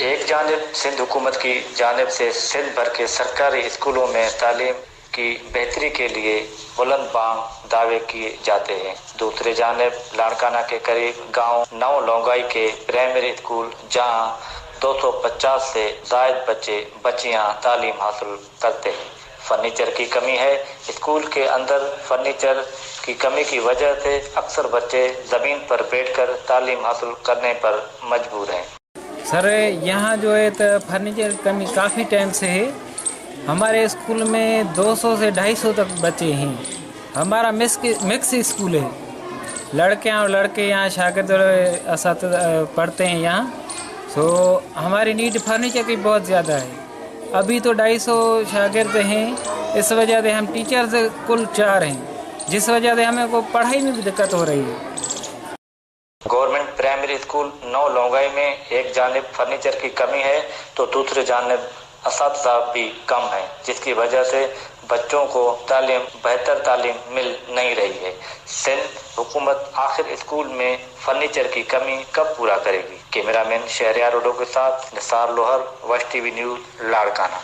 ایک جانب سندھ حکومت کی جانب سے سندھ بھر کے سرکاری اسکولوں میں تعلیم کی بہتری کے لیے بلند بانگ دعوے کیے جاتے ہیں، دوسری جانب لاڑکانہ کے قریب گاؤں نو لونگائی کے پرائمری اسکول جہاں 250 سے زائد بچے بچیاں تعلیم حاصل کرتے ہیں، فرنیچر کی کمی ہے۔ اسکول کے اندر فرنیچر کی کمی کی وجہ سے اکثر بچے زمین پر بیٹھ کر تعلیم حاصل کرنے پر مجبور ہیں۔ سر یہاں جو ہے تو فرنیچر کی کمی کافی ٹائم سے ہے۔ ہمارے اسکول میں 200 سے 250 تک بچے ہیں۔ ہمارا مکس اسکول ہے، لڑکے اور لڑکے یہاں شاگرد اور اساتذہ پڑھتے ہیں یہاں، سو ہماری نیڈ فرنیچر کی بہت زیادہ ہے۔ ابھی تو 250 شاگرد ہیں، اس وجہ سے ہم ٹیچرز کل 4 ہیں، جس وجہ سے ہمیں کو پڑھائی میں بھی دقت ہو رہی ہے۔ گورنمنٹ پرائمری اسکول نو لونگائی میں ایک جانب فرنیچر کی کمی ہے تو دوسری جانب اساتذہ بھی کم ہیں، جس کی وجہ سے بچوں کو بہتر تعلیم مل نہیں رہی ہے۔ سندھ حکومت آخر اسکول میں فرنیچر کی کمی کب پورا کرے گی؟ کیمرہ مین شہریار اڈو کے ساتھ نثار لوہر، ویسٹ ٹی وی نیوز، لاڑکانہ۔